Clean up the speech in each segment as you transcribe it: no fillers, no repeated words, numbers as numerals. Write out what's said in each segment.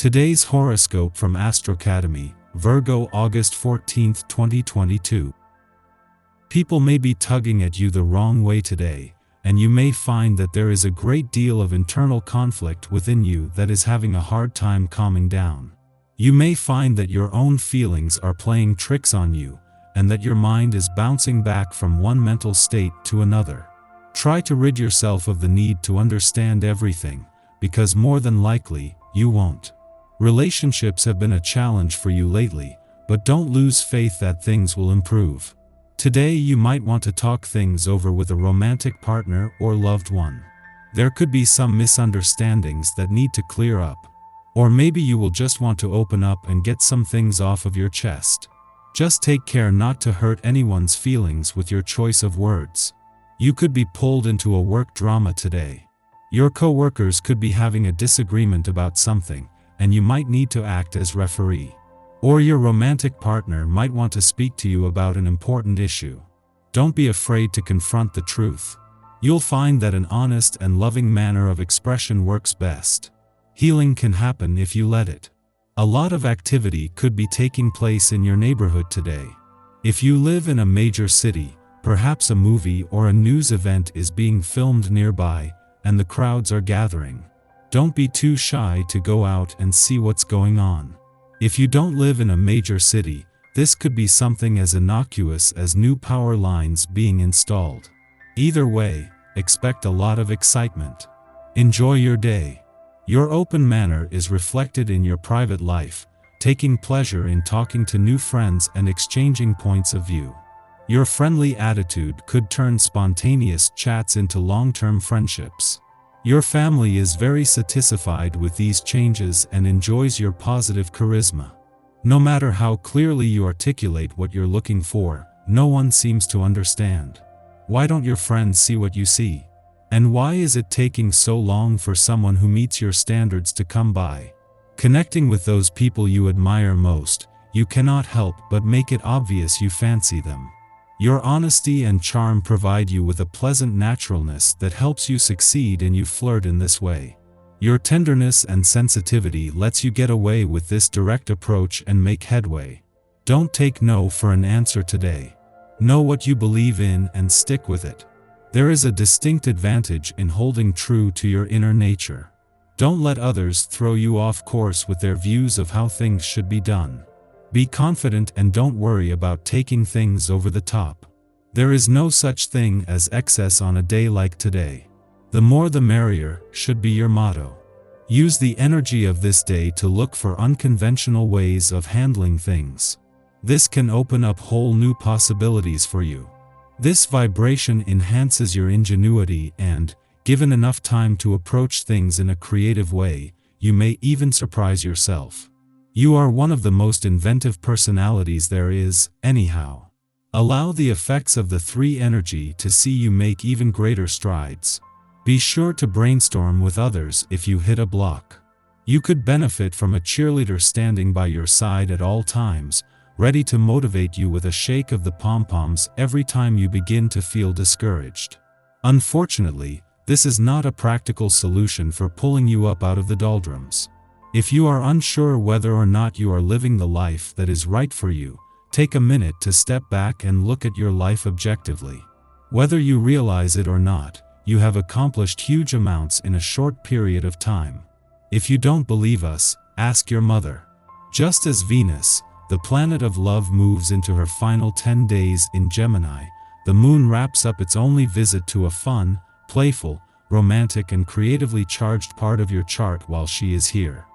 Today's horoscope from Astrocademy, Virgo August 14, 2022. People may be tugging at you the wrong way today, and you may find that there is a great deal of internal conflict within you that is having a hard time calming down. You may find that your own feelings are playing tricks on you, and that your mind is bouncing back from one mental state to another. Try to rid yourself of the need to understand everything, because more than likely, you won't. Relationships have been a challenge for you lately, but don't lose faith that things will improve. Today you might want to talk things over with a romantic partner or loved one. There could be some misunderstandings that need to clear up. Or maybe you will just want to open up and get some things off of your chest. Just take care not to hurt anyone's feelings with your choice of words. You could be pulled into a work drama today. Your co-workers could be having a disagreement about something, and you might need to act as referee. Or your romantic partner might want to speak to you about an important issue. Don't be afraid to confront the truth. You'll find that an honest and loving manner of expression works best. Healing can happen if you let it. A lot of activity could be taking place in your neighborhood today. If you live in a major city, perhaps a movie or a news event is being filmed nearby, and the crowds are gathering. Don't be too shy to go out and see what's going on. If you don't live in a major city, this could be something as innocuous as new power lines being installed. Either way, expect a lot of excitement. Enjoy your day. Your open manner is reflected in your private life, taking pleasure in talking to new friends and exchanging points of view. Your friendly attitude could turn spontaneous chats into long-term friendships. Your family is very satisfied with these changes and enjoys your positive charisma. No matter how clearly you articulate what you're looking for, no one seems to understand. Why don't your friends see what you see? And why is it taking so long for someone who meets your standards to come by? Connecting with those people you admire most, you cannot help but make it obvious you fancy them. Your honesty and charm provide you with a pleasant naturalness that helps you succeed, and you flirt in this way. Your tenderness and sensitivity lets you get away with this direct approach and make headway. Don't take no for an answer today. Know what you believe in and stick with it. There is a distinct advantage in holding true to your inner nature. Don't let others throw you off course with their views of how things should be done. Be confident and don't worry about taking things over the top. There is no such thing as excess on a day like today. The more the merrier should be your motto. Use the energy of this day to look for unconventional ways of handling things. This can open up whole new possibilities for you. This vibration enhances your ingenuity and, given enough time to approach things in a creative way, you may even surprise yourself. You are one of the most inventive personalities there is, anyhow. Allow the effects of the 3 energy to see you make even greater strides. Be sure to brainstorm with others if you hit a block. You could benefit from a cheerleader standing by your side at all times, ready to motivate you with a shake of the pom-poms every time you begin to feel discouraged. Unfortunately, this is not a practical solution for pulling you up out of the doldrums. If you are unsure whether or not you are living the life that is right for you, take a minute to step back and look at your life objectively. Whether you realize it or not, you have accomplished huge amounts in a short period of time. If you don't believe us, ask your mother. Just as Venus, the planet of love, moves into her final 10 days in Gemini, the moon wraps up its only visit to a fun, playful, romantic and creatively charged part of your chart while she is here.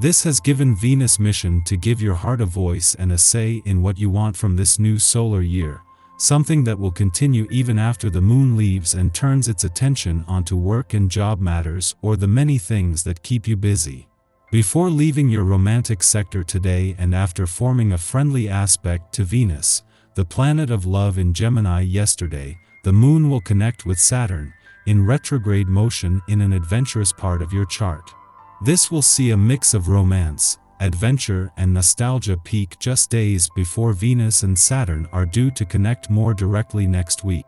This has given Venus mission to give your heart a voice and a say in what you want from this new solar year, something that will continue even after the moon leaves and turns its attention onto work and job matters or the many things that keep you busy. Before leaving your romantic sector today and after forming a friendly aspect to Venus, the planet of love in Gemini yesterday, the moon will connect with Saturn, in retrograde motion in an adventurous part of your chart. This will see a mix of romance, adventure and nostalgia peak just days before Venus and Saturn are due to connect more directly next week.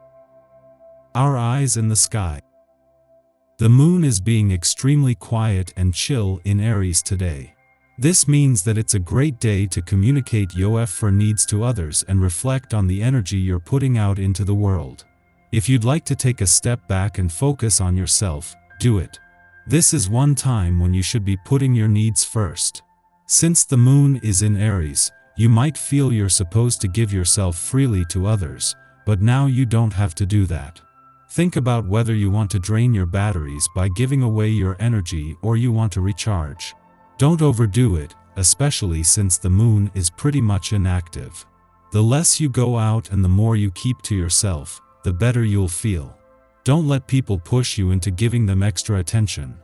Our eyes in the sky. The moon is being extremely quiet and chill in Aries today. This means that it's a great day to communicate your needs to others and reflect on the energy you're putting out into the world. If you'd like to take a step back and focus on yourself, do it. This is one time when you should be putting your needs first. Since the moon is in Aries, you might feel you're supposed to give yourself freely to others, but now you don't have to do that. Think about whether you want to drain your batteries by giving away your energy or you want to recharge. Don't overdo it, especially since the moon is pretty much inactive. The less you go out and the more you keep to yourself, the better you'll feel. Don't let people push you into giving them extra attention.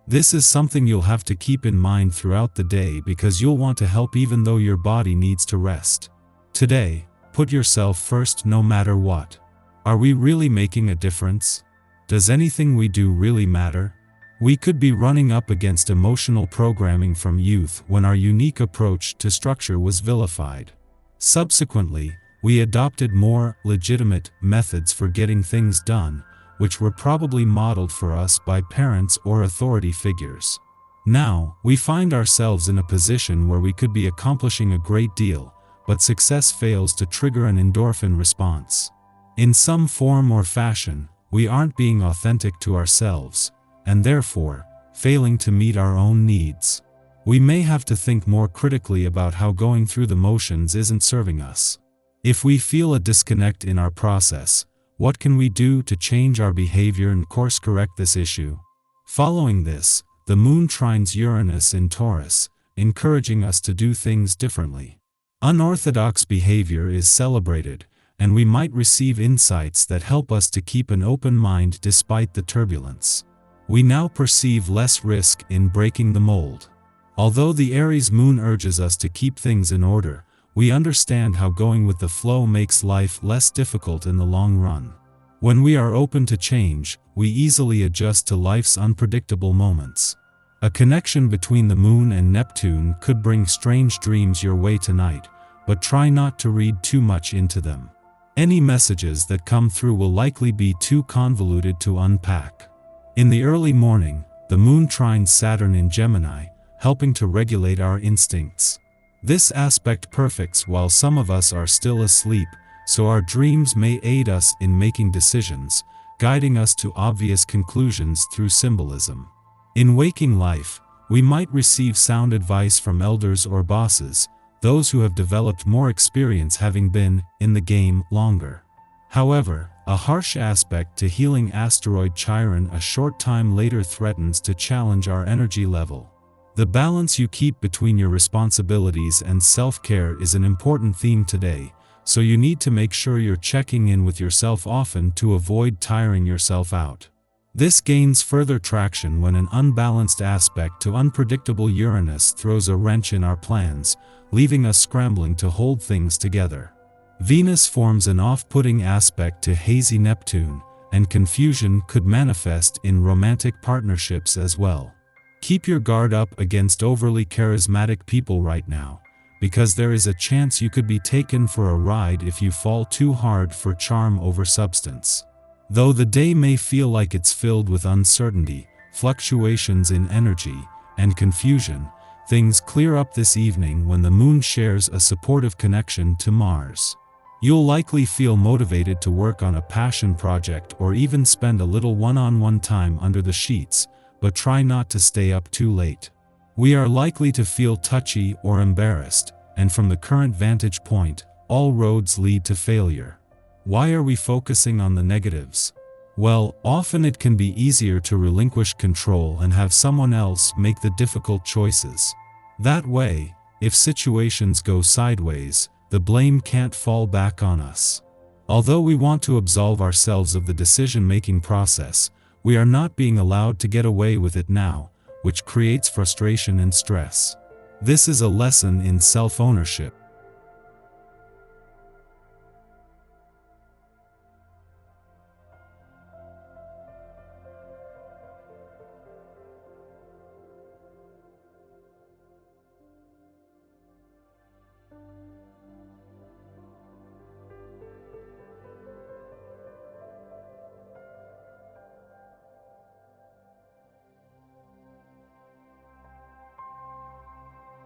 This is something you'll have to keep in mind throughout the day because you'll want to help even though your body needs to rest. Today, put yourself first no matter what. Are we really making a difference? Does anything we do really matter? We could be running up against emotional programming from youth when our unique approach to structure was vilified. Subsequently, we adopted more legitimate methods for getting things done, which were probably modeled for us by parents or authority figures. Now, we find ourselves in a position where we could be accomplishing a great deal, but success fails to trigger an endorphin response. In some form or fashion, we aren't being authentic to ourselves, and therefore, failing to meet our own needs. We may have to think more critically about how going through the motions isn't serving us. If we feel a disconnect in our process, what can we do to change our behavior and course correct this issue? Following this, the moon trines Uranus in Taurus, encouraging us to do things differently. Unorthodox behavior is celebrated, and we might receive insights that help us to keep an open mind despite the turbulence. We now perceive less risk in breaking the mold. Although the Aries moon urges us to keep things in order, we understand how going with the flow makes life less difficult in the long run. When we are open to change, we easily adjust to life's unpredictable moments. A connection between the moon and Neptune could bring strange dreams your way tonight, but try not to read too much into them. Any messages that come through will likely be too convoluted to unpack. In the early morning, the moon trines Saturn in Gemini, helping to regulate our instincts. This aspect perfects while some of us are still asleep, so our dreams may aid us in making decisions, guiding us to obvious conclusions through symbolism. In waking life, we might receive sound advice from elders or bosses, those who have developed more experience having been in the game longer. However, a harsh aspect to healing asteroid Chiron a short time later threatens to challenge our energy level. The balance you keep between your responsibilities and self-care is an important theme today, so you need to make sure you're checking in with yourself often to avoid tiring yourself out. This gains further traction when an unbalanced aspect to unpredictable Uranus throws a wrench in our plans, leaving us scrambling to hold things together. Venus forms an off-putting aspect to hazy Neptune, and confusion could manifest in romantic partnerships as well. Keep your guard up against overly charismatic people right now, because there is a chance you could be taken for a ride if you fall too hard for charm over substance. Though the day may feel like it's filled with uncertainty, fluctuations in energy, and confusion, things clear up this evening when the moon shares a supportive connection to Mars. You'll likely feel motivated to work on a passion project or even spend a little one-on-one time under the sheets, but try not to stay up too late. We are likely to feel touchy or embarrassed, and from the current vantage point, all roads lead to failure. Why are we focusing on the negatives? Well, often it can be easier to relinquish control and have someone else make the difficult choices. That way, if situations go sideways, the blame can't fall back on us. Although we want to absolve ourselves of the decision-making process, we are not being allowed to get away with it now, which creates frustration and stress. This is a lesson in self-ownership.